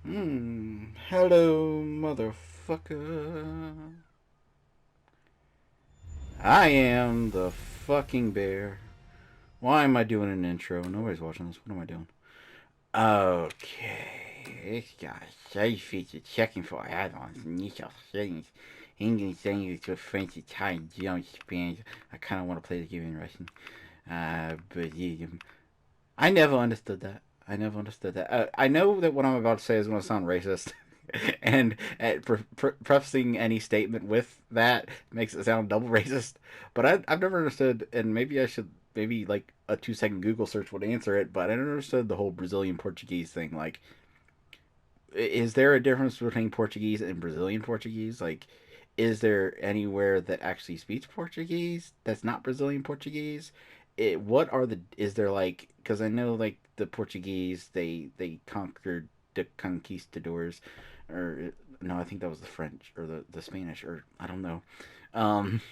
Hello, motherfucker. I am the fucking bear. Why am I doing an intro? Nobody's watching this. What am I doing? Okay. Ich got save feature checking for add-ons, initial settings, English language to French, Italian, German, Spanish. I kind of want to play the game in Russian. But I never understood that. I never understood that. I know that what I'm about to say is going to sound racist, and prefacing any statement with that makes it sound double racist. But I've never understood, and maybe I should, maybe like a 2 second Google search would answer it. But I never understood the whole Brazilian Portuguese thing. Like, is there a difference between Portuguese and Brazilian Portuguese? Like, is there anywhere that actually speaks Portuguese that's not Brazilian Portuguese? What are the is there like because I know like the Portuguese they conquered the conquistadors or no I think that was the French or the Spanish or I don't know um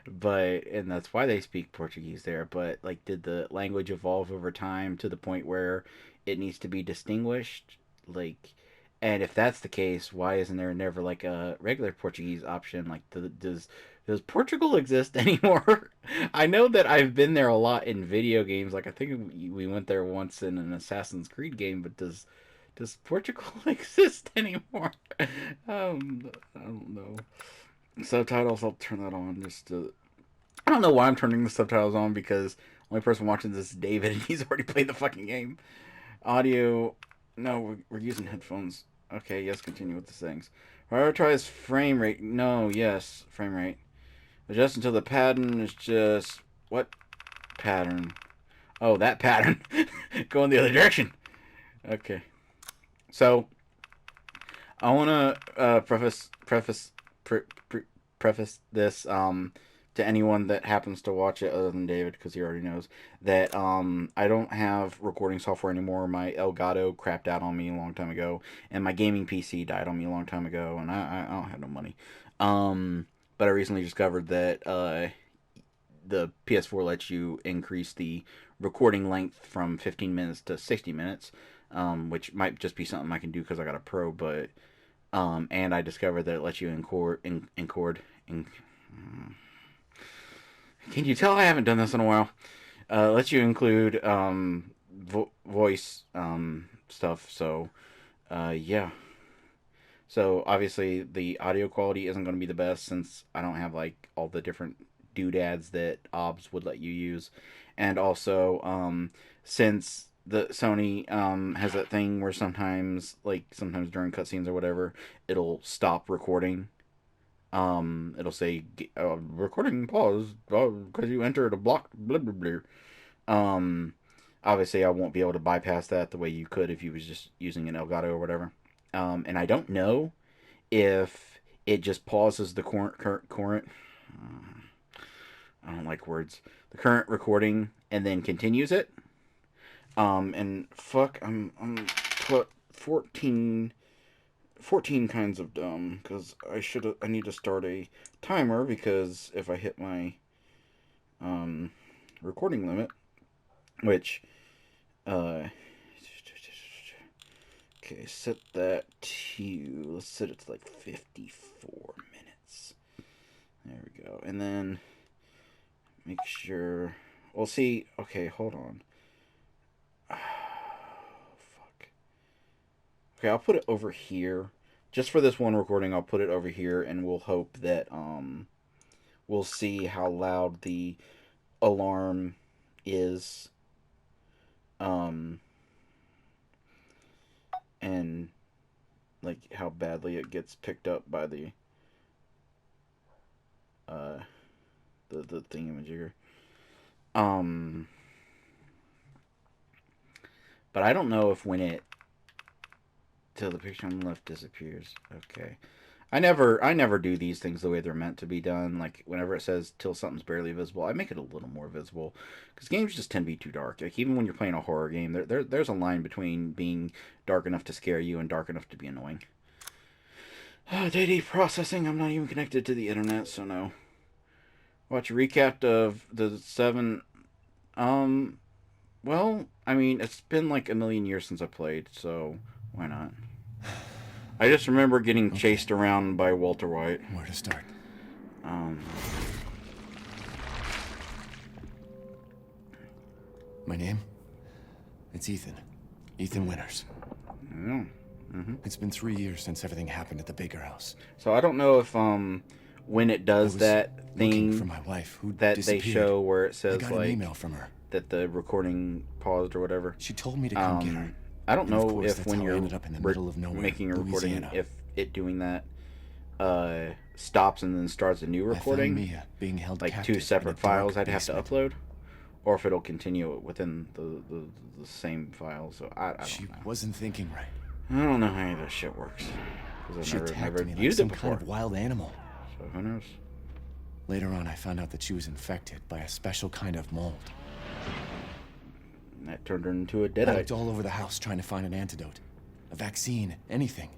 but and that's why they speak Portuguese there. But like, did the language evolve over time to the point where it needs to be distinguished? Like, and if that's the case, why isn't there never like a regular Portuguese option? Like, does Portugal exist anymore? I know that I've been there a lot in video games. Like, I think we went there once in an Assassin's Creed game. But does Portugal exist anymore? I don't know. Subtitles, I'll turn that on just to. I don't know why I'm turning the subtitles on because the only person watching this is David and he's already played the fucking game. Audio, no, we're using headphones. Okay, yes, continue with the settings. Prioritize frame rate. No, yes, frame rate. Adjust until the pattern is just. What pattern? Oh, that pattern. Going the other direction. Okay. So, I want to pre- preface this to anyone that happens to watch it other than David because he already knows that I don't have recording software anymore. My Elgato crapped out on me a long time ago, and my gaming PC died on me a long time ago, and I don't have no money. Um, but I recently discovered that the PS4 lets you increase the recording length from 15 minutes to 60 minutes, which might just be something I can do because I got a Pro, but and I discovered that it lets you can you tell I haven't done this in a while? Lets you include voice stuff. So yeah. So obviously the audio quality isn't going to be the best since I don't have like all the different doodads that OBS would let you use, and also since the Sony has that thing where sometimes during cutscenes or whatever it'll stop recording. It'll say recording pause because you entered a block blah blah blah. Um, Obviously I won't be able to bypass that the way you could if you was just using an Elgato or whatever. And I don't know if it just pauses the current I don't like words. The current recording and then continues it. And fuck, I'm put 14 kinds of dumb because I need to start a timer because if I hit my um recording limit, which uh okay, set that to let's set it to like 54 minutes. There we go. And then make sure we'll see. Okay, hold on. Fuck. Okay, I'll put it over here. Just for this one recording, I'll put it over here and we'll hope that we'll see how loud the alarm is um and like how badly it gets picked up by uh the thingamajigger. Um but I don't know if when it till the picture on the left disappears. Okay. I never do these things the way they're meant to be done. Like whenever it says till something's barely visible, I make it a little more visible because games just tend to be too dark. Like even when you're playing a horror game, there's a line between being dark enough to scare you and dark enough to be annoying. Data processing. I'm not even connected to the internet, so no. Watch a recap of the seven. Um, Well, I mean, it's been like a million years since I played, so why not? I just remember getting Okay, chased around by Walter White. where to start? Um, My name? It's Ethan. Ethan Winters. yeah. Hmm. It's been 3 years since everything happened at the Baker house. So I don't know if when it I does was that looking for thing my wife, who that they disappeared. show where it I says got an like email from her. that the recording paused or whatever. She told me to come get her. I don't And of know course, if that's when how I you're ended up in the middle of nowhere, making a recording, Louisiana. if it doing that stops and then starts a new I found recording, Mia being held like captive two in a separate dark files I'd have to basement. upload, or if it'll continue within the same file. So I don't She know. wasn't thinking right. I don't know how any of this shit works because She I've attacked never me like used it some before. kind of wild animal. So who knows? Later on, I found out that she was infected by a special kind of mold. And that turned her into a I deadite. looked all over the house trying to find an antidote, a vaccine, anything.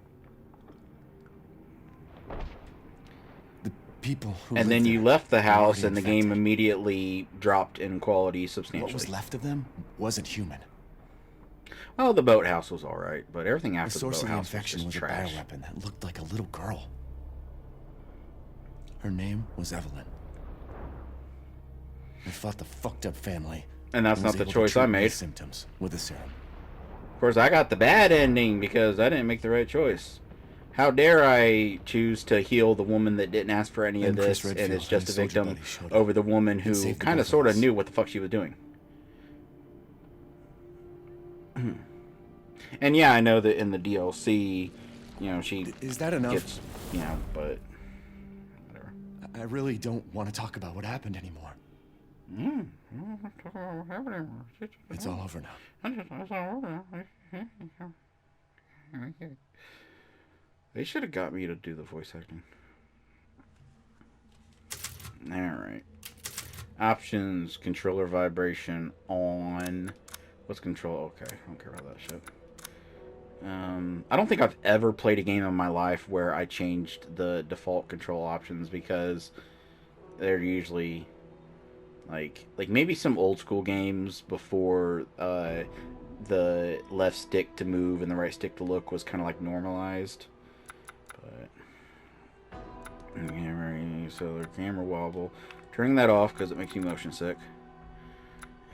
The people who And lived then you there left the were house, already and the game infected. immediately dropped in quality What substantially. was left of them wasn't human. Well, the boathouse was all right, but everything The after the source of the boathouse was infection just was a trash. bioweapon that looked like a little girl. Her name was Evelyn. I fought the fucked up family. And that's was not the able to choice treat I my made. symptoms with a serum. Of course, I got the bad ending because I didn't make the right choice. How dare I choose to heal the woman that didn't ask for any of Then Chris this and Redfield is just a and Soldier victim Buddy showed up over the woman and who saved the kind of both of sort of us. knew what the fuck she was doing. And yeah, I know that in the DLC, she Is that enough? gets, but whatever. I really don't want to talk about what happened anymore. It's all over now. They should have got me to do the voice acting. Alright. Options, controller vibration on. What's control? Okay, I don't care about that shit. I don't think I've ever played a game in my life where I changed the default control options because they're usually like maybe some old school games before the left stick to move and the right stick to look was kind of like normalized. But so their camera wobble, turning that off because it makes you motion sick.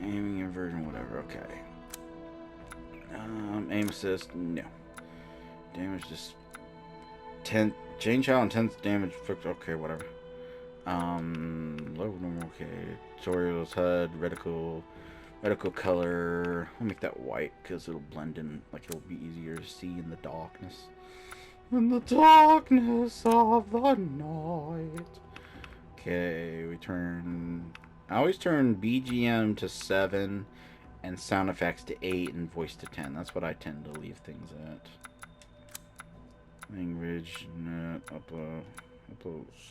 Aiming inversion, whatever. Okay. Aim assist, no. Damage just 10. Chain child and 10 damage. Okay, whatever. Low normal. Okay. Tutorials HUD reticle color. I'll make that white because it'll blend in. Like it'll be easier to see in the darkness. In the darkness of the night. Okay, we turn. I always turn BGM to 7 and sound effects to 8 and voice to 10. That's what I tend to leave things at. Language, net, upload,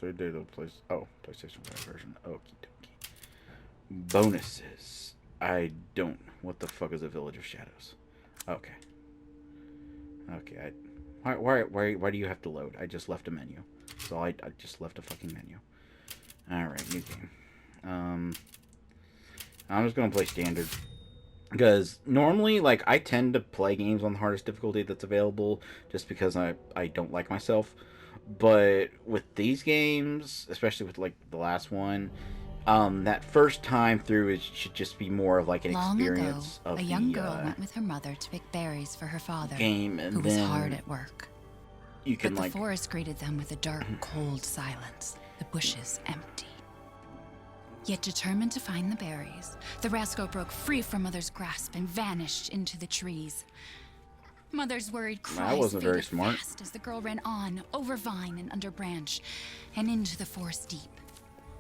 save data, PlayStation 5 version. Okie dokie. Bonuses. I don't. What the fuck is a Village of Shadows? Okay. Okay, why do you have to load? I just left a menu. So I just left a fucking menu. Alright, new game. I'm just gonna play standard. Because normally, like, I tend to play games on the hardest difficulty that's available just because I don't like myself. But with these games, especially with, like, the last one, that first time through, it should just be more of, like, an Long experience ago, of a young the girl went with her mother to pick berries for her father, game, and who was then hard at work. you can, But the like... forest greeted them with a dark, cold silence, the bushes empty. Yet determined to find the berries, the rascal broke free from Mother's grasp and vanished into the trees. Mother's worried cries wasn't very faded smart. fast as the girl ran on, over vine and under branch, and into the forest deep.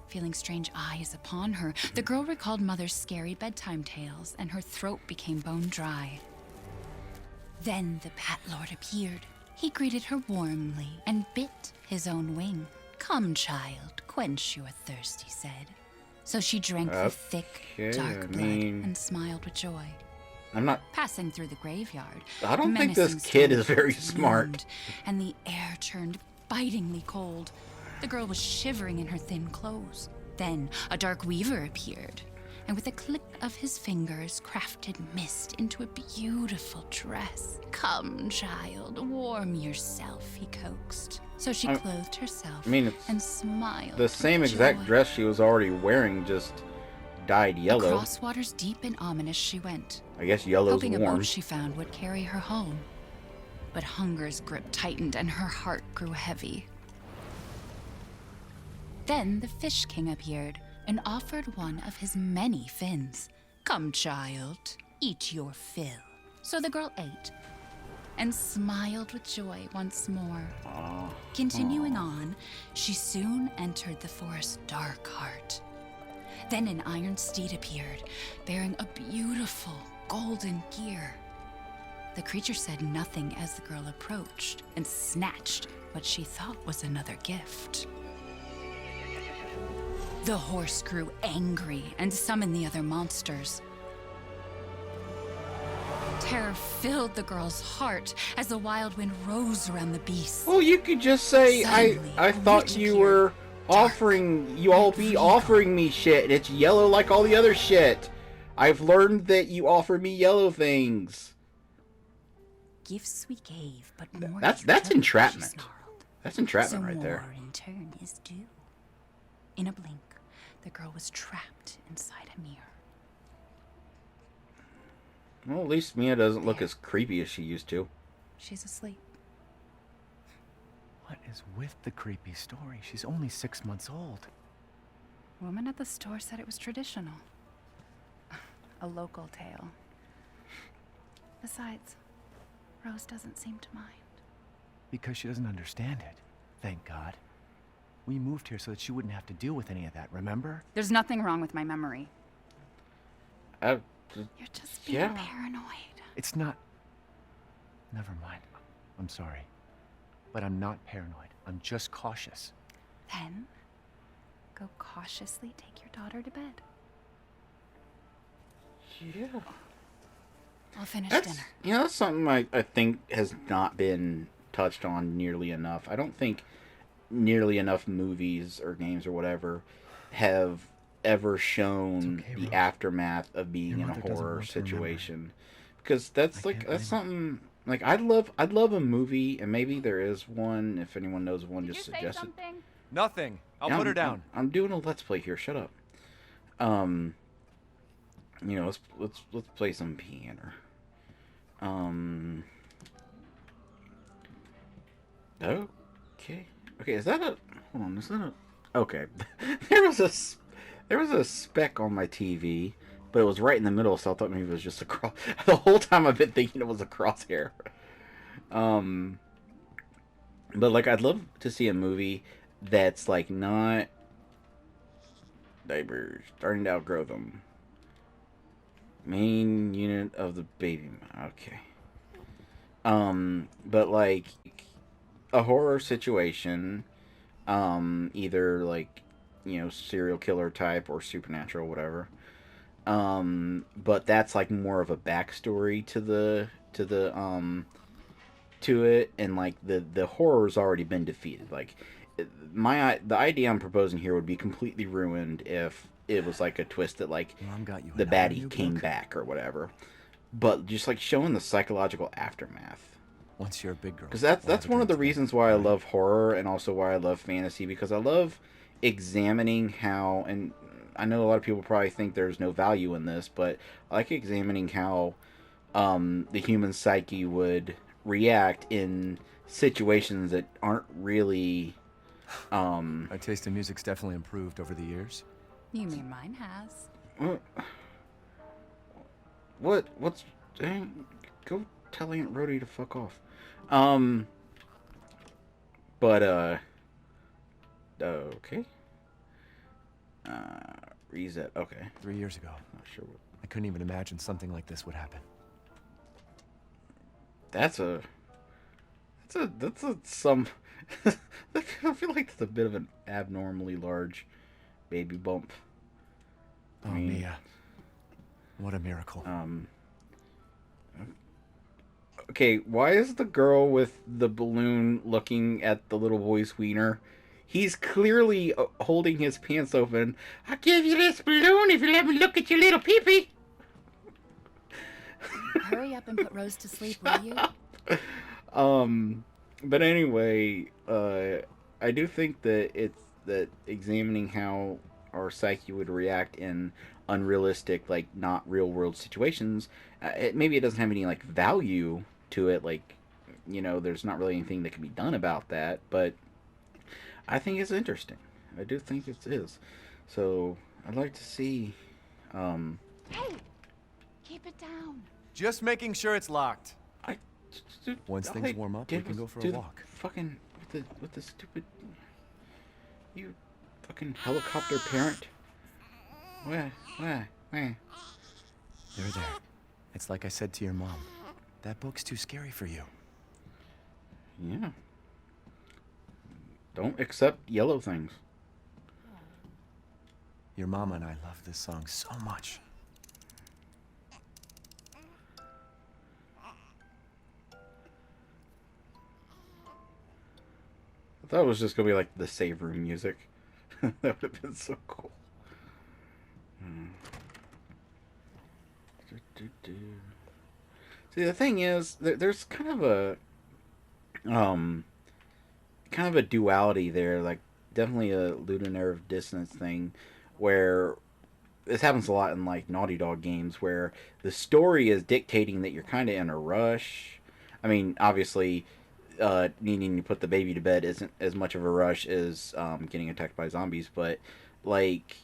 Feeling strange eyes upon her, the girl recalled Mother's scary bedtime tales, and her throat became bone dry. Then the Bat Lord appeared. He greeted her warmly and bit his own wing. "Come, child, quench your thirst," he said. So she drank the thick, Okay, dark blood and smiled with joy. I'm not... Passing through the graveyard, I don't think this menacing kid is stones very smart. loomed, and the air turned bitingly cold. The girl was shivering in her thin clothes. Then a dark weaver appeared. and with a click of his fingers crafted mist into a beautiful dress. "Come, child, warm yourself," he coaxed. So she clothed herself it's and smiled. the same with exact joy. dress she was already wearing, just dyed yellow. Across waters deep and ominous she went, I guess yellow's hoping a warm. boat she found would carry her home. But hunger's grip tightened and her heart grew heavy. Then the Fish King appeared and offered one of his many fins. "Come, child, eat your fill." So the girl ate and smiled with joy once more. Continuing on, she soon entered the forest's dark heart. Then an iron steed appeared, bearing a beautiful golden gear. The creature said nothing as the girl approached and snatched what she thought was another gift. The horse grew angry and summoned the other monsters. Terror filled the girl's heart as the wild wind rose around the beast. Well, you could just say, Suddenly, I a thought witch you appeared, were dark offering, you all and be regal. offering me shit, and it's yellow like all the other shit. I've learned that you offer me yellow things. Gifts we gave, but more That's you took, entrapment. she snarled. That's entrapment So right there. more in turn is due. In a blink, the girl was trapped inside a mirror. Well, at least Mia doesn't look as creepy as she used to. She's asleep. What is with the creepy story? She's only 6 months old. Woman at the store said it was traditional. A local tale. Besides, Rose doesn't seem to mind. Because she doesn't understand it. Thank God. We moved here so that she wouldn't have to deal with any of that, remember? There's nothing wrong with my memory. I, You're just being Yeah. paranoid. It's not... Never mind. I'm sorry. But I'm not paranoid. I'm just cautious. Then, go cautiously take your daughter to bed. yeah. I'll finish That's, dinner. that's something I think has not been touched on nearly enough. I don't think nearly enough movies or games or whatever have ever shown okay, the Rose. aftermath of being Your in a mother doesn't horror want to remember. situation. Because that's I can't blame her. something like I'd love a movie, and maybe there is one. If anyone knows of one, just suggest it. Nothing. I'll Yeah, put her down. I'm doing a let's play here. Shut up. Let's play some piano. Okay. Okay, is that a... Hold on, is that a... Okay. there was a speck on my TV, but it was right in the middle, so I thought maybe it was just a cross... The whole time I've been thinking it was a crosshair. But, like, I'd love to see a movie that's, like, not... Diapers. Starting to outgrow them. Main unit of the baby... Okay. But, like... a horror situation, either like, serial killer type or supernatural, whatever. But that's like more of a backstory to it, and like the horror's already been defeated. Like the idea I'm proposing here would be completely ruined if it was like a twist that like Mom got you the another baddie new came book? back or whatever. But just like showing the psychological aftermath. Once you're a big girl. Because we'll that's have a one of the drink reasons together, why I right? love horror and also why I love fantasy, because I love examining how, and I know a lot of people probably think there's no value in this, but I like examining how the human psyche would react in situations that aren't really My taste in music's definitely improved over the years. You mean mine has? what's dang, go tell Aunt Rhodey to fuck off. Okay. Reset. Okay. 3 years ago. Not sure what. I couldn't even imagine something like this would happen. That's some. I feel like that's a bit of an abnormally large baby bump. Oh, mean- Mia. What a miracle. Okay, why is the girl with the balloon looking at the little boy's wiener He's clearly holding his pants open. I'll give you this balloon if you let me look at your little peepee. Hurry up and put Rose to sleep, will you? But anyway, I do think that it's that examining how our psyche would react in unrealistic, like not real world situations, maybe it doesn't have any like value to it. Like, there's not really anything that can be done about that. But I think it's interesting. I do think it is. So I'd like to see. Hey, keep it down. Just making sure it's locked. I Once all things I warm up, did we can was go for do a the walk. Fucking with the stupid you fucking helicopter parent. Where? There, there. It's like I said to your mom. That book's too scary for you. Yeah. Don't accept yellow things. Your mama and I love this song so much. I thought it was just gonna be like the save room music. That would have been so cool. See, the thing is, there's kind of a duality there. Like, definitely a lunar dissonance thing, where this happens a lot in like Naughty Dog games, where the story is dictating that you're kind of in a rush. I mean, obviously, needing to put the baby to bed isn't as much of a rush as getting attacked by zombies, but like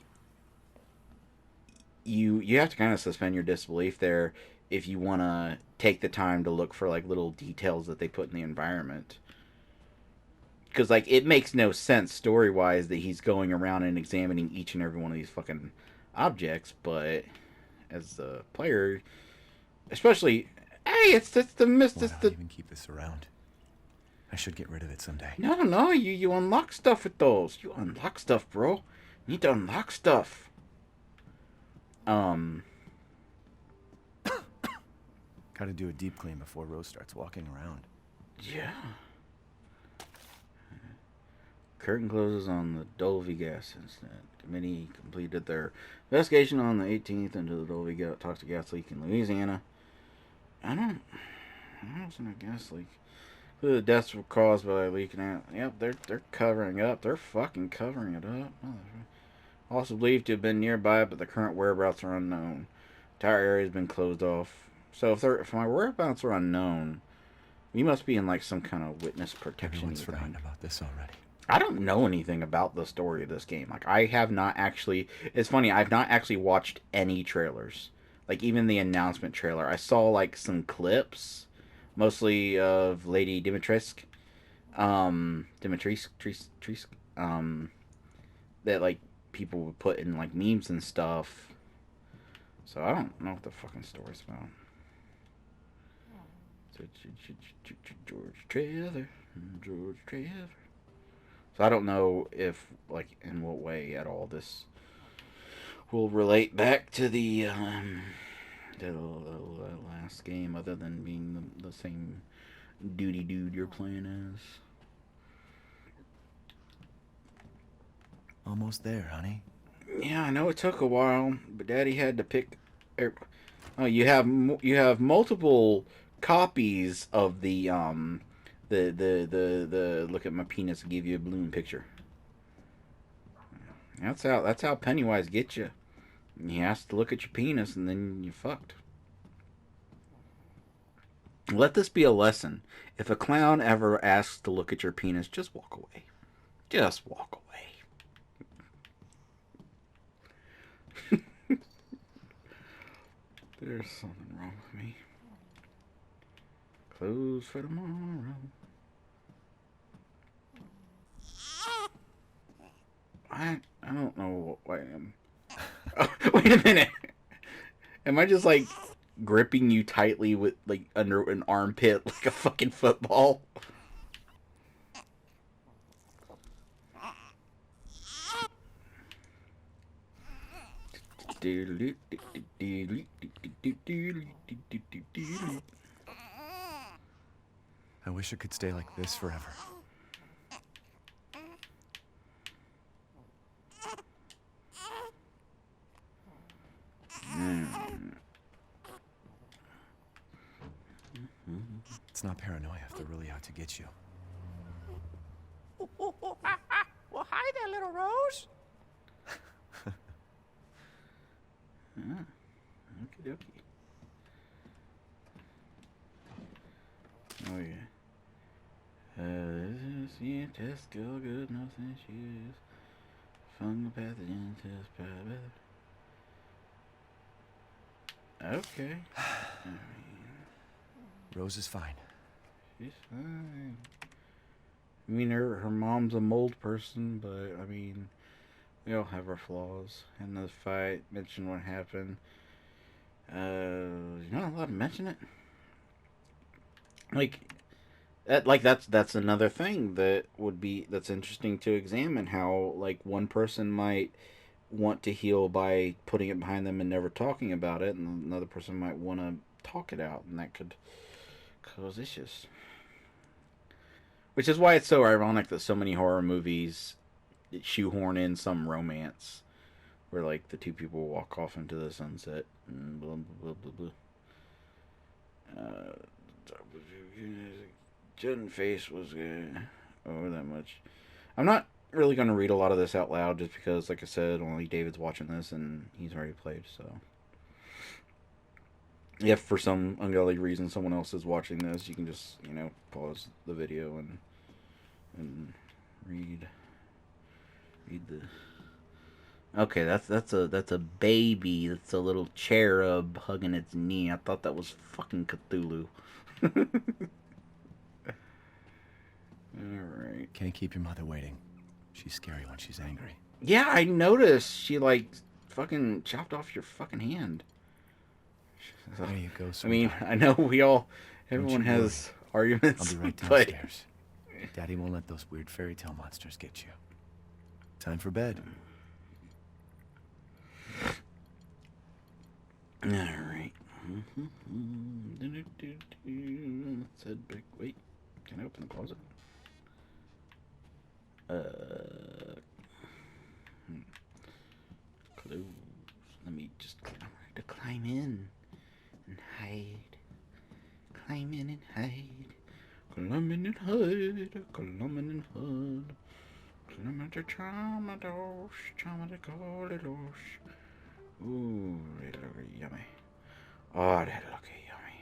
you have to kind of suspend your disbelief there if you want to take the time to look for like little details that they put in the environment, because like it makes no sense story wise that he's going around and examining each and every one of these fucking objects, but as a player, especially, hey, it's the mist. Why It's do I the even keep this around? I should get rid of it someday. no. You unlock stuff with those. You unlock stuff, bro. You need to unlock stuff. Gotta do a deep clean before Rose starts walking around. Yeah. Curtain closes on the Dolby gas incident. Committee completed their investigation on the 18th into the Dolby toxic gas leak in Louisiana. I don't know, a gas leak. The deaths were caused by leaking out. Yep, they're covering up. They're fucking covering it up. Also believed to have been nearby, but the current whereabouts are unknown. The entire area has been closed off. So if my whereabouts are unknown, we must be in like some kind of witness protection. Everyone's forgotten about this already. I don't know anything about the story of this game. Like, I have not actually. It's funny. I've not actually watched any trailers. Like, even the announcement trailer. I saw like some clips, mostly of Lady Dimitrescu, that like people would put in like memes and stuff. So I don't know what the fucking story's about. George Trevor. So I don't know if, like, in what way at all this will relate back to the last game, other than being the same duty dude you're playing as. Almost there, honey. Yeah, I know it took a while, but Daddy had to pick. Oh, you have multiple copies of the look at my penis and give you a balloon picture. That's how Pennywise gets you. He has to look at your penis and then you're fucked. Let this be a lesson. If a clown ever asks to look at your penis, just walk away. Just walk away. There's something wrong with me. Clothes for tomorrow. I don't know what I am. Oh, wait a minute. Am I just like gripping you tightly with like under an armpit like a fucking football? I wish it could stay like this forever. if they're really out to get you. Well, hi there, little Rose. Okie dokie. Oh yeah. This is yeah, test still good, nothing issues. Fungal pathogen test private. Okay. Rose is fine. She's fine. I mean, her mom's a mold person, but I mean, we all have our flaws. In the fight, mention what happened. You're not allowed to mention it. That's another thing that's interesting to examine. How like one person might want to heal by putting it behind them and never talking about it, and another person might want to talk it out, and that could cause issues. Which is why it's so ironic that so many horror movies shoehorn in some romance where like the two people walk off into the sunset and blah blah blah blah blah. Jen face was over that much. I'm not really going to read a lot of this out loud just because, like I said, only David's watching this and he's already played, so if for some ungodly reason someone else is watching this, you can just, pause the video and read the. Okay, that's a baby. That's a little cherub hugging its knee. I thought that was fucking Cthulhu. Alright. Can't keep your mother waiting. She's scary when she's angry. Yeah, I noticed she fucking chopped off your fucking hand. There you go, I mean, sweetheart. I know everyone has arguments. I'll be right but downstairs. Daddy won't let those weird fairy tale monsters get you. Time for bed. Alright. Let's head back. Wait, can I open the closet? Close. Let me just climb in and hide. Climb in and hide. Climb in and hide. Climb in and hide. Climb to Chamados. Chamadicolidos. Ooh, they look yummy. Oh, that look yummy.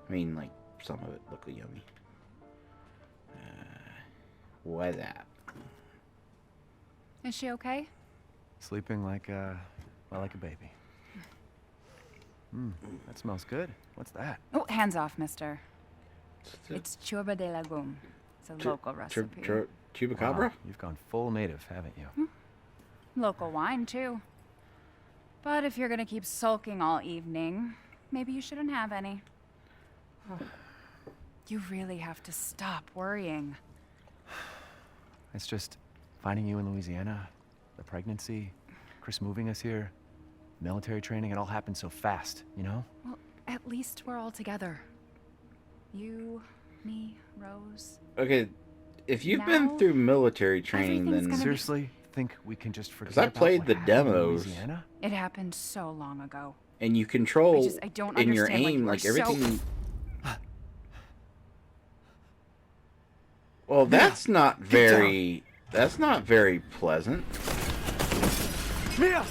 I mean, like, some of it look yummy. What's that? Is she okay? Sleeping like a baby. That smells good. What's that? Oh, hands off, mister. It's churba de legume. It's a local recipe. Chupacabra? Wow, you've gone full native, haven't you? Local wine, too. But if you're gonna keep sulking all evening, maybe you shouldn't have any. You really have to stop worrying. It's just finding you in Louisiana, the pregnancy, Chris moving us here, military training, it all happened so fast, you know? Well, at least we're all together. You, me, Rose. Okay, if you've Now, been through military training, everything's then gonna Seriously? Think we can just forget 'Cause I about played what the happened in demos. Louisiana? It happened so long ago. and you control I don't in your understand why aim, you are like so- everything. Well, that's not very. That's not very pleasant. Mia!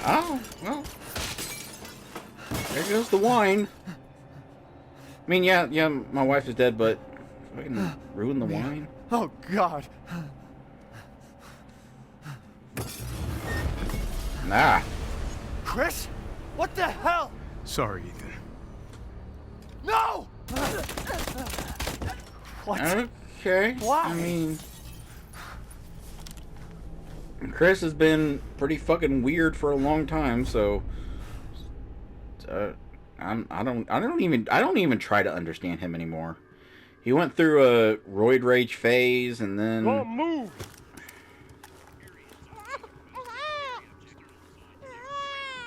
Oh, well. There goes the wine. I mean, yeah, my wife is dead, but fucking ruin the wine. Oh, God. Nah. Chris? What the hell? Sorry, Ethan. No! What? Okay. Why? I mean, Chris has been pretty fucking weird for a long time, so I don't even try to understand him anymore. He went through a roid rage phase, and then move!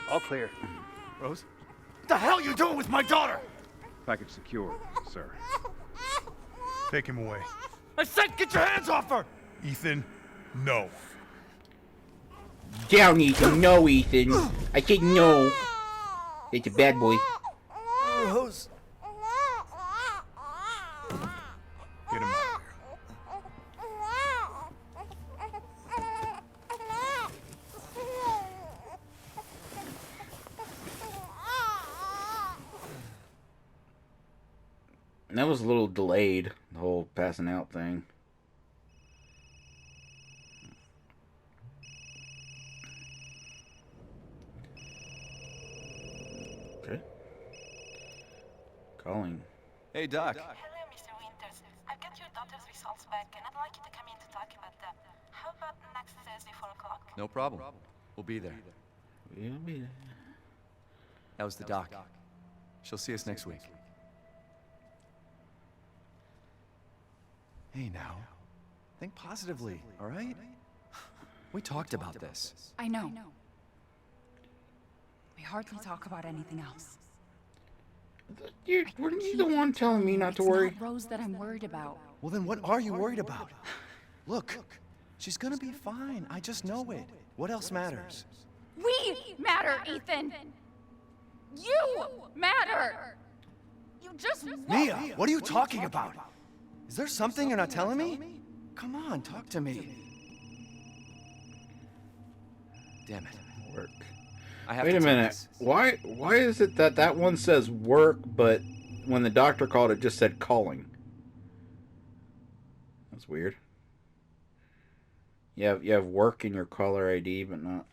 All clear. Rose? What the hell are you doing with my daughter? Package secure, sir. Take him away. I said get your hands off her! Ethan, no. Down, Ethan. No, Ethan. I said no. It's a bad boy. Rose. Get him out. And that was a little delayed, the whole passing out thing. Okay. Calling. Hey, Doc. Hello, Mr. Winters. I've got your daughter's results back, and I'd like you to come in to talk about them. How about next Thursday, 4 o'clock? No problem. We'll be there. We'll be there. That was the doc. She'll see us next week. Hey, now. Think positively, all right? We talked about this. I know. We hardly talk about anything else. Weren't you the one telling me not to worry? It's not Rose that I'm worried about. Well, then what are you worried about? Look, she's gonna be fine. I just know it. What else matters? We matter, Ethan! You matter! You just Mia, what are you talking about? Is there something you're not telling me? Come on, talk to me. Damn it. Work. I have Wait to a take minute. this. Why is it that one says work, but when the doctor called it just said calling? That's weird. You have work in your caller ID, but not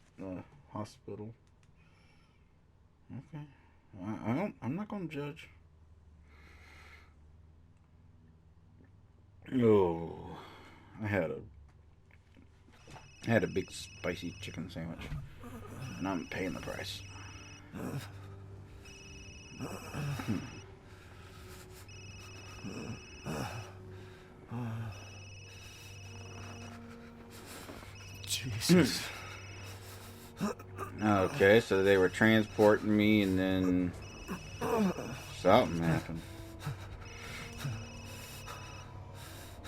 hospital. Okay. I'm not gonna judge. Oh, I had a big spicy chicken sandwich, and I'm paying the price. Jesus. Okay, so they were transporting me, and then something happened.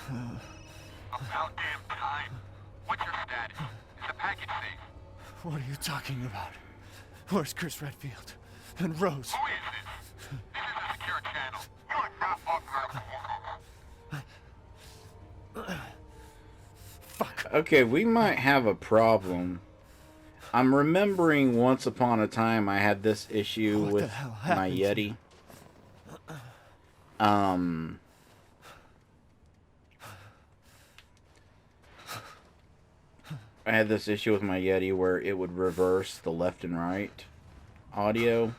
About damn time. What's your status? Is the package safe? What are you talking about? Where's Chris Redfield? And Rose? Who is this? This is a secure channel. You are not authorized. Fuck. Okay, we might have a problem. I'm remembering once upon a time I had this issue What the with hell my happened? Yeti. I had this issue with my Yeti where it would reverse the left and right audio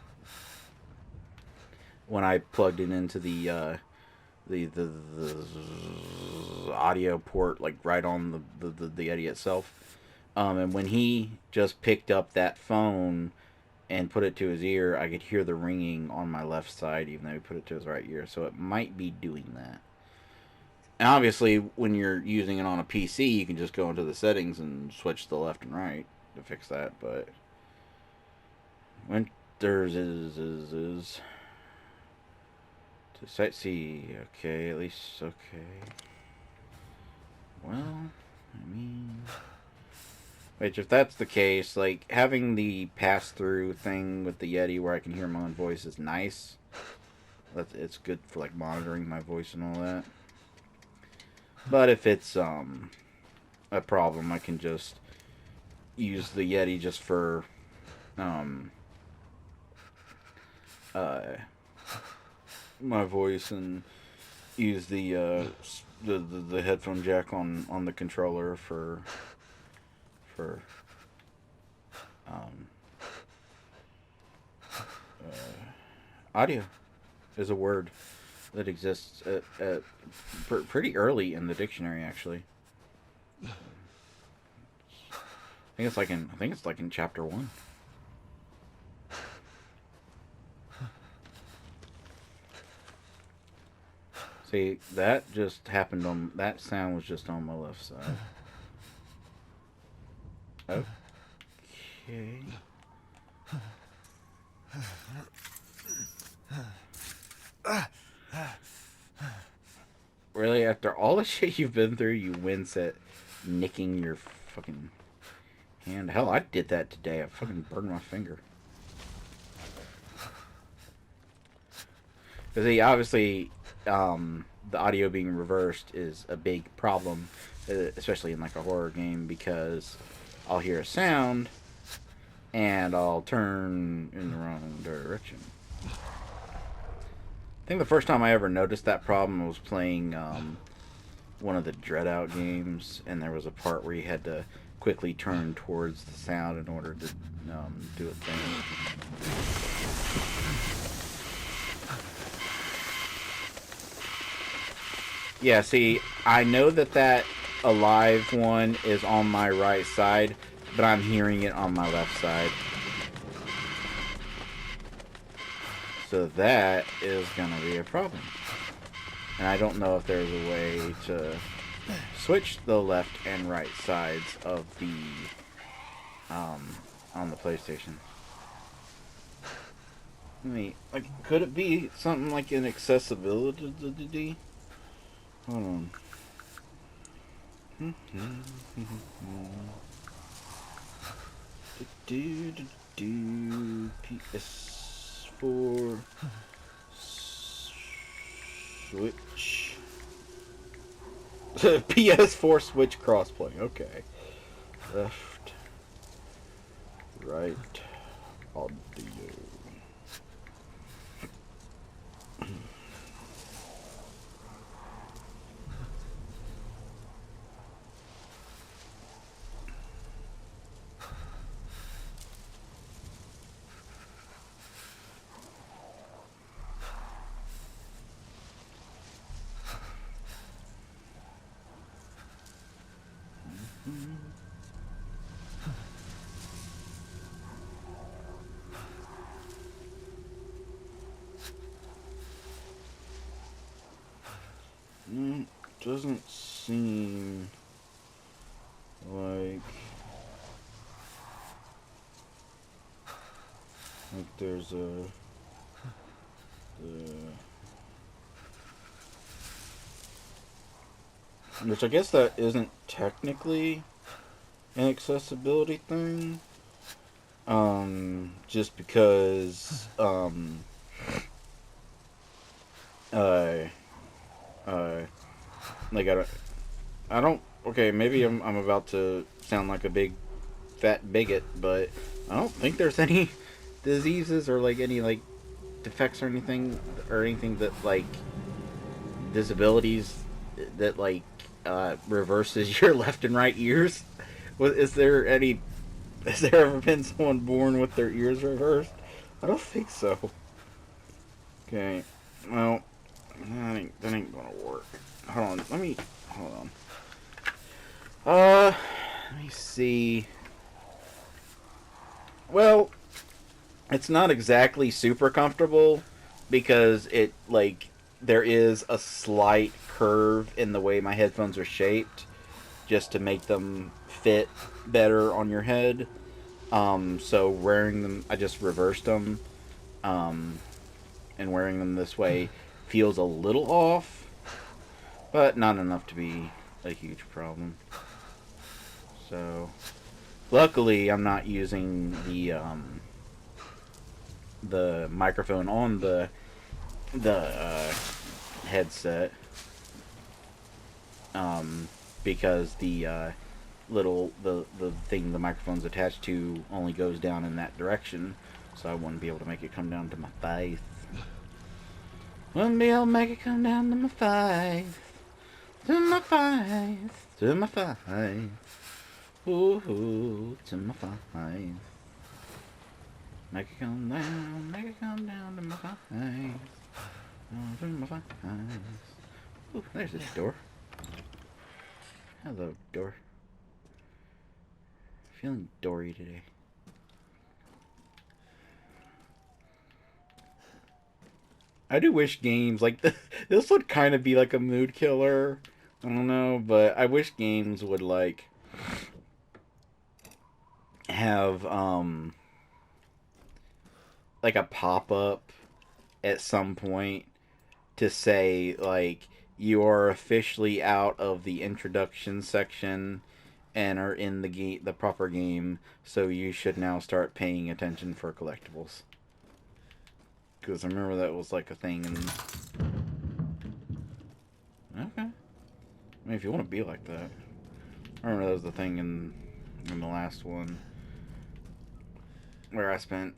when I plugged it into the audio port, like right on the Yeti itself. And when he just picked up that phone and put it to his ear, I could hear the ringing on my left side, even though he put it to his right ear. So it might be doing that. And obviously, when you're using it on a PC, you can just go into the settings and switch the left and right to fix that. But Winters is to sightsee. Okay, at least okay. Well, I mean, which if that's the case, like having the pass-through thing with the Yeti where I can hear my own voice is nice. It's good for like monitoring my voice and all that. But if it's a problem, I can just use the Yeti just for my voice and use the headphone jack on the controller for audio is a word that exists at pretty early in the dictionary, actually. I think it's like in chapter 1. See, that just happened on that sound was just on my left side. Okay. Really, after all the shit you've been through, you wince at nicking your fucking hand. Hell, I did that today. I fucking burned my finger. Because obviously, the audio being reversed is a big problem, especially in like a horror game, because I'll hear a sound and I'll turn in the wrong direction. I think the first time I ever noticed that problem was playing one of the Dread Out games, and there was a part where you had to quickly turn towards the sound in order to do a thing. Yeah, see, I know that alive one is on my right side, but I'm hearing it on my left side. So that is going to be a problem. And I don't know if there's a way to switch the left and right sides of the, on the PlayStation. I mean, like, could it be something like an accessibility? Hold on. PS4 Switch. PS4 Switch crossplay. Okay. Left, right, audio. Doesn't seem like there's which I guess that isn't technically an accessibility thing. Just because like I don't okay, maybe I'm about to sound like a big fat bigot, but I don't think there's any diseases or like any like defects or anything that like disabilities that like reverses your left and right ears. Has there ever been someone born with their ears reversed? I don't think so. Okay, well, that ain't gonna work. Hold on. Let me see. Well, it's not exactly super comfortable because it like there is a slight curve in the way my headphones are shaped, just to make them fit better on your head. So wearing them, I just reversed them, and wearing them this way feels a little off, but not enough to be a huge problem. So, luckily, I'm not using the microphone on the headset, because the thing the microphone's attached to only goes down in that direction, so I wouldn't be able to make it come down to my face. Wouldn't be able to make it come down to my face. To my face. To my face. Ooh, to my face. Make it come down to my face. To my face. Ooh, there's this door. Hello, door. Feeling dory today. I do wish games like this would kind of be like a mood killer. I don't know, but I wish games would like have like a pop-up at some point to say like you are officially out of the introduction section and are in the proper game, so you should now start paying attention for collectibles. Because I remember that was like a thing. And okay, I mean, if you want to be like that, I remember that was the thing in the last one, where I spent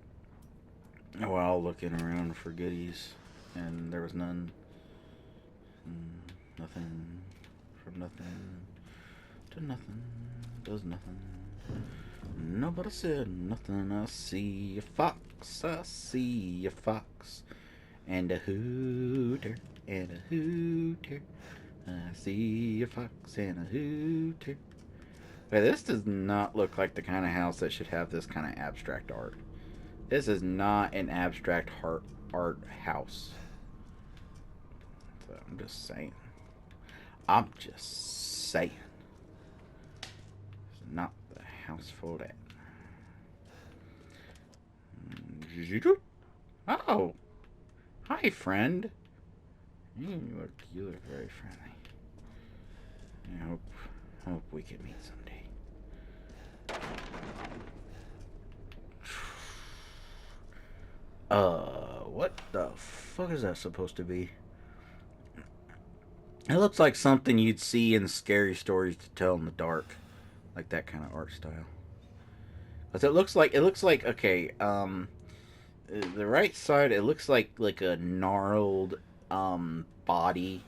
a while looking around for goodies, and there was none. Nothing from nothing to nothing does nothing. Nobody said nothing. I see a fox, I see a fox, and a hooter, and a hooter. I see a fox and a hooter. Okay, this does not look like the kind of house that should have this kind of abstract art. This is not an abstract art house. So I'm just saying. I'm just saying. It's not the house for that. Oh, hi, friend. You look very friendly. I hope we can meet someday. What the fuck is that supposed to be? It looks like something you'd see in scary stories to tell in the dark, like that kind of art style. Cause it looks like okay. The right side, it looks like a gnarled body,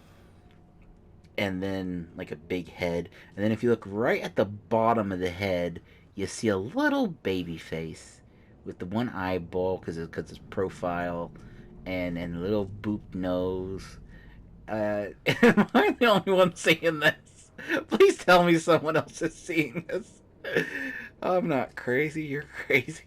and then like a big head, and then if you look right at the bottom of the head, you see a little baby face with the one eyeball because it's profile, and a little boop nose. Am I the only one seeing this? Please tell me someone else is seeing this. I'm not crazy. You're crazy.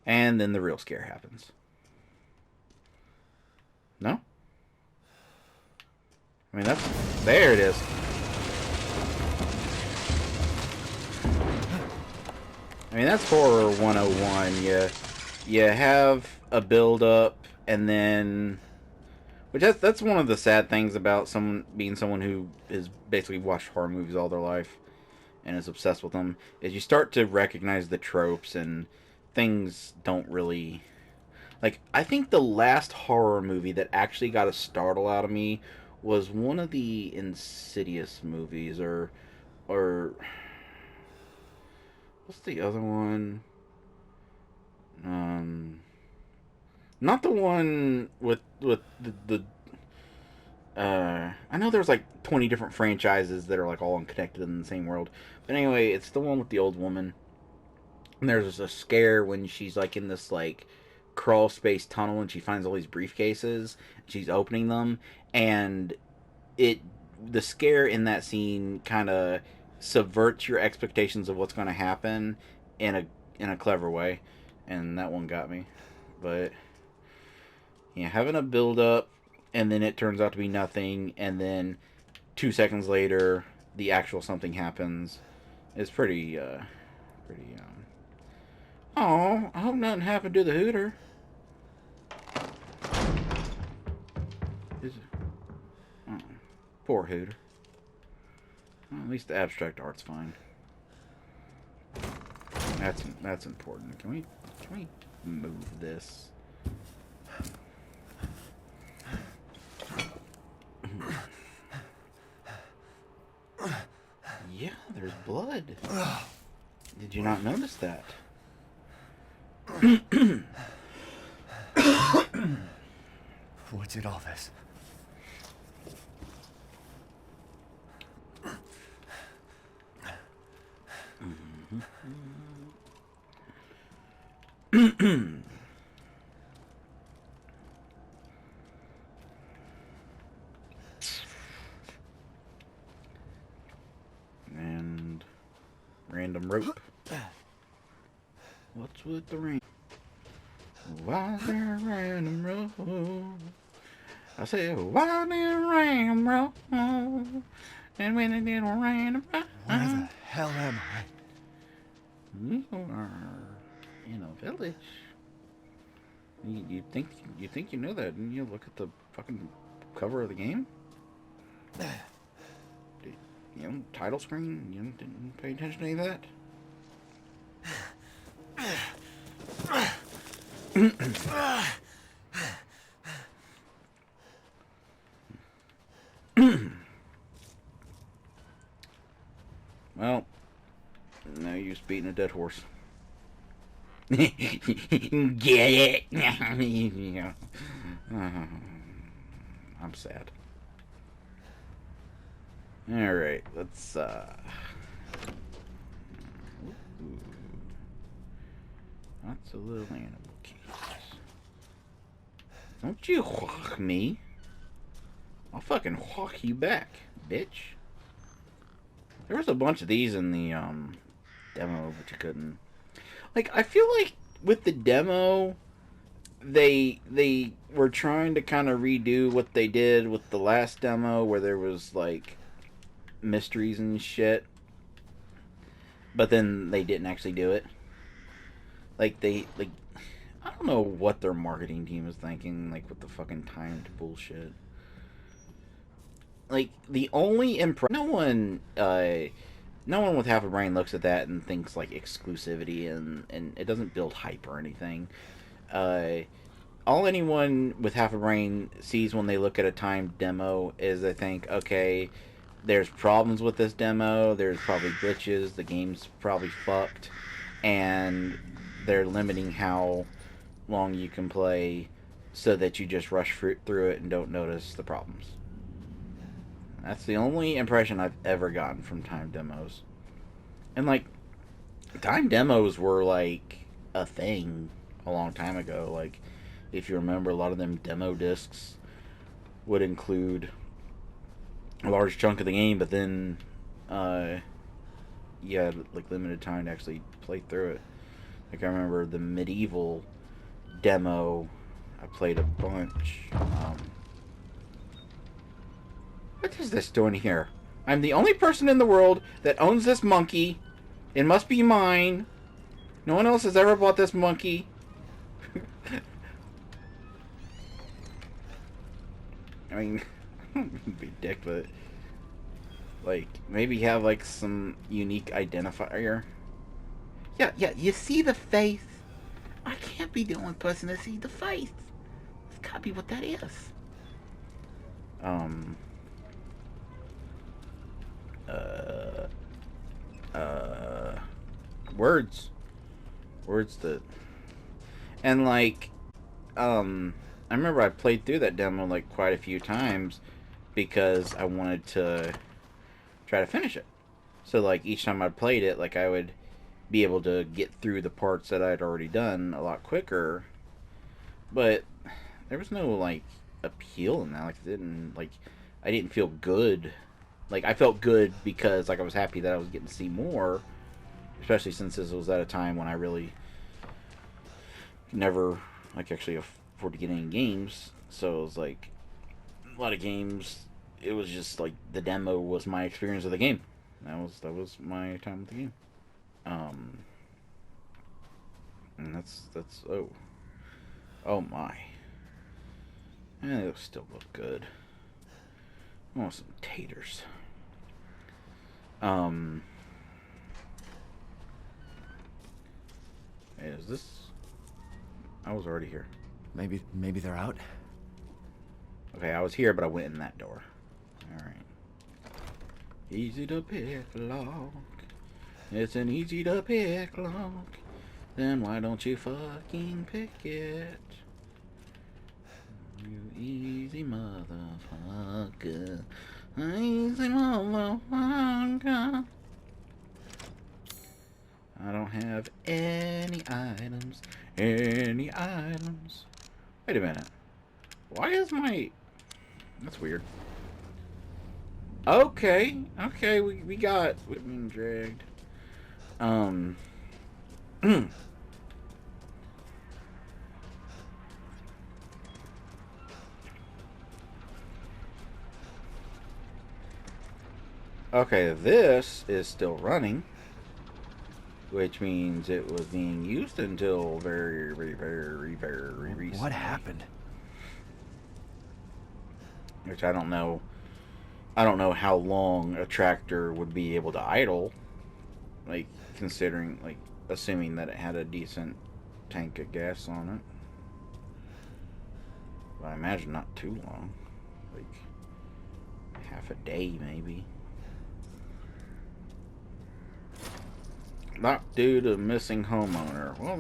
And then the real scare happens. No? I mean, there it is. I mean, that's horror 101. You have a build up, and then, which that's one of the sad things about someone who has basically watched horror movies all their life and is obsessed with them, is you start to recognize the tropes, and things don't really, like, I think the last horror movie that actually got a startle out of me was one of the Insidious movies, or what's the other one? Not the one with the I know there's like 20 different franchises that are like all unconnected in the same world. But anyway, it's the one with the old woman. And there's a scare when she's like in this like crawl space tunnel, and she finds all these briefcases. She's opening them, and the scare in that scene kind of subverts your expectations of what's going to happen in a clever way, and that one got me. But yeah, having a build up, and then it turns out to be nothing, and then 2 seconds later the actual something happens is pretty oh, I hope nothing happened to the hooter. Oh, poor hooter. Well, at least the abstract art's fine. That's important. Can we move this? Yeah, there's blood. Did you not notice that? What did all this? And random rope. What's with the rain? Why is there a random rope? I said, why there a random rope? And when it did a random rope. Where the hell am I? You are in a village. You think you know that, and you look at the fucking cover of the game. You know, title screen. You didn't pay attention to any of that. Well, no use beating a dead horse. Get it? Yeah. I'm sad. Alright, let's, ooh. Lots of little animal keys. Don't you whack me. I'll fucking whack you back, bitch. There was a bunch of these in the, demo, but you couldn't. Like, I feel like with the demo, they were trying to kind of redo what they did with the last demo, where there was, like, mysteries and shit. But then they didn't actually do it. Like, I don't know what their marketing team was thinking, like, with the fucking timed bullshit. Like, the only no one with half a brain looks at that and thinks like exclusivity, and it doesn't build hype or anything. All anyone with half a brain sees when they look at a timed demo is they think, okay, there's problems with this demo, there's probably glitches, the game's probably fucked, and they're limiting how long you can play so that you just rush through it and don't notice the problems. That's the only impression I've ever gotten from timed demos. And, like, timed demos were, like, a thing a long time ago. Like, if you remember, a lot of them demo discs would include a large chunk of the game, but then, you had, like, limited time to actually play through it. Like, I remember the Medieval demo, I played a bunch. What is this doing here? I'm the only person in the world that owns this monkey. It must be mine. No one else has ever bought this monkey. I mean, I don't mean to be a dick, but like, maybe have like some unique identifier. Yeah, you see the face? I can't be the only person to see the face. It's gotta be what that is. Words that, and like, I remember I played through that demo like quite a few times because I wanted to try to finish it. So like each time I played it, like I would be able to get through the parts that I'd already done a lot quicker. But there was no like appeal in that. Like I didn't feel good. Like, I felt good because, like, I was happy that I was getting to see more. Especially since this was at a time when I really never, like, actually afford to get any games. So it was, like, a lot of games, it was just, like, the demo was my experience of the game. That was my time with the game. And that's, oh my. And it'll still look good. I want some taters. Is this? I was already here. Maybe they're out? Okay, I was here, but I went in that door. Alright. Easy to pick lock. It's an easy to pick lock. Then why don't you fucking pick it? You easy motherfucker. Easy motherfucker. I don't have any items. Any items. Wait a minute. Why is my... That's weird. Okay. Okay, we got... We're being dragged. Okay, this is still running. which means it was being used until very, very, very, very recently. What happened? Which I don't know. I don't know how long a tractor would be able to idle, like considering, like assuming that it had a decent tank of gas on it. But I imagine not too long, like half a day maybe. Not due to missing homeowner. Well,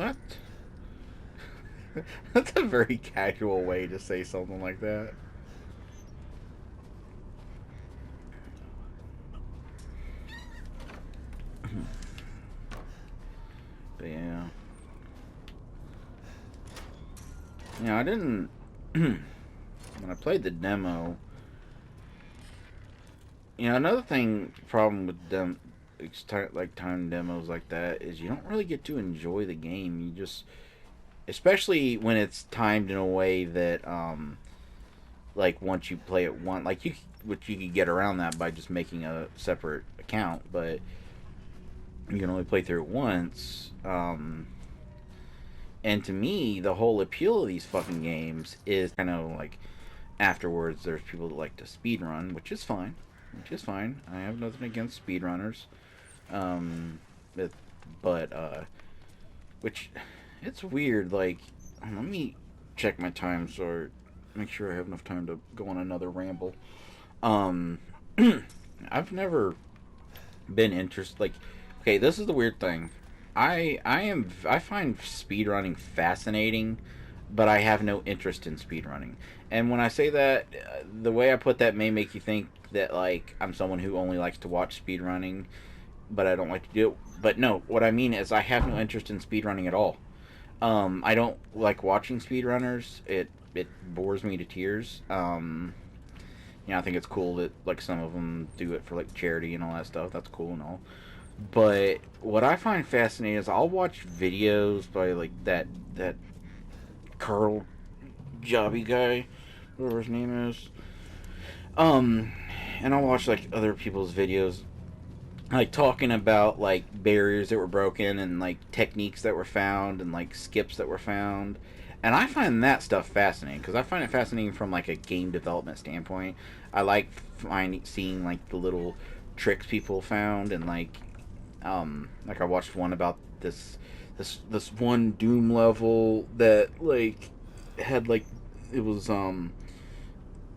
that's a very casual way to say something like that. But yeah. Yeah, I didn't... when I played the demo... You know, another problem with them... like time demos like that is you don't really get to enjoy the game. You just... Especially when it's timed in a way that, like, once you play it once... Like, you could get around that by just making a separate account, but... You can only play through it once. And to me, the whole appeal of these fucking games is kind of like, afterwards, there's people that like to speedrun, which is fine. I have nothing against speedrunners. Which, it's weird, like, let me check my time so make sure I have enough time to go on another ramble. I've never been interested, like, okay, this is the weird thing. I find speedrunning fascinating, but I have no interest in speedrunning. And when I say that, the way I put that may make you think that, like, I'm someone who only likes to watch speedrunning, but I don't like to do it. But no, what I mean is I have no interest in speedrunning at all. I don't like watching speedrunners. It bores me to tears. I think it's cool that, like, some of them do it for, like, charity and all that stuff. That's cool and all. But what I find fascinating is I'll watch videos by, like, that Carl Jobby guy, whatever his name is. And I'll watch, like, other people's videos, like, talking about, like, barriers that were broken and, like, techniques that were found and, like, skips that were found. And I find that stuff fascinating, because I find it fascinating from, like, a game development standpoint. I like seeing, like, the little tricks people found, and, like I watched one about this one Doom level that, like, had, like, it was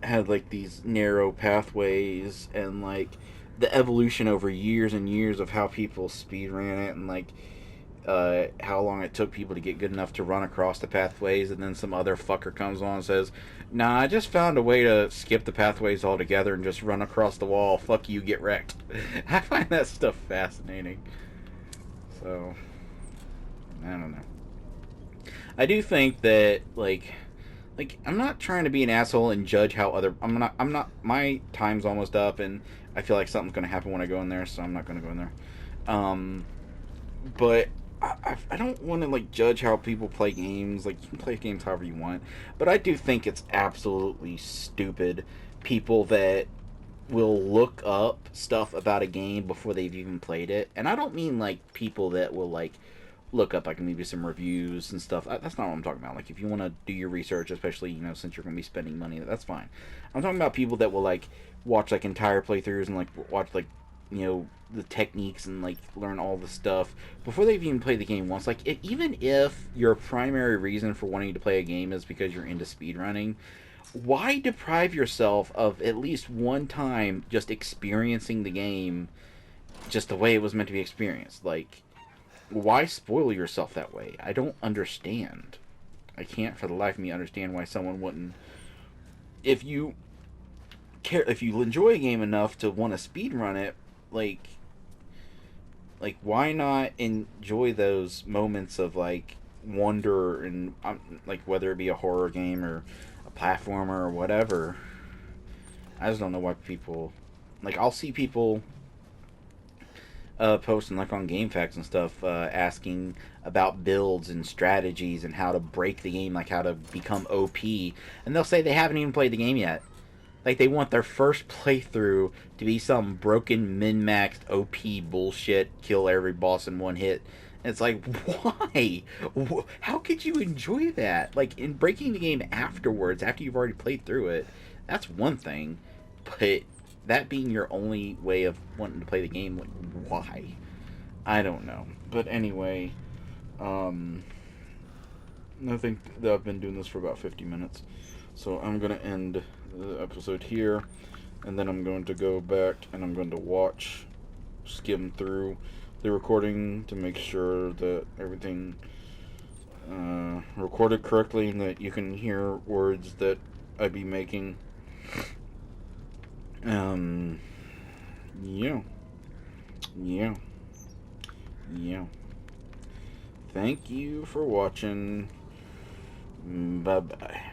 had, like, these narrow pathways, and, like, the evolution over years and years of how people speedran it, and, like, how long it took people to get good enough to run across the pathways, and then some other fucker comes on and says, nah, I just found a way to skip the pathways altogether and just run across the wall. Fuck you, get wrecked. I find that stuff fascinating. So, I don't know. I do think that, like, I'm not trying to be an asshole and judge how I'm not, my time's almost up, and I feel like something's going to happen when I go in there, so I'm not going to go in there. But I don't want to, like, judge how people play games. Like, you can play games however you want, but I do think it's absolutely stupid people that will look up stuff about a game before they've even played it. And I don't mean, like, people that will, like, look up, like, maybe some reviews and stuff. That's not what I'm talking about. Like, if you want to do your research, especially, you know, since you're going to be spending money, that's fine. I'm talking about people that will, like, watch, like, entire playthroughs and, like, watch, like, you know, the techniques and, like, learn all the stuff before they've even played the game once. Like, even if your primary reason for wanting to play a game is because you're into speedrunning, why deprive yourself of at least one time just experiencing the game just the way it was meant to be experienced? Like, why spoil yourself that way? I don't understand. I can't for the life of me understand why someone wouldn't. If you enjoy a game enough to want to speedrun it, like, why not enjoy those moments of, like, wonder and, like, whether it be a horror game or a platformer or whatever. I just don't know why people, like, I'll see people posting, like, on GameFAQs and stuff, asking about builds and strategies and how to break the game, like how to become OP, and they'll say they haven't even played the game yet. Like, they want their first playthrough to be some broken min-maxed OP bullshit, kill every boss in one hit It's like, why? How could you enjoy that? Like, in breaking the game afterwards, after you've already played through it, that's one thing. But that being your only way of wanting to play the game, like, why? I don't know. But anyway, I think that I've been doing this for about 50 minutes. So I'm going to end the episode here. And then I'm going to go back and I'm going to skim through the recording to make sure that everything recorded correctly and that you can hear words that I be making. Yeah. Thank you for watching. Bye-bye.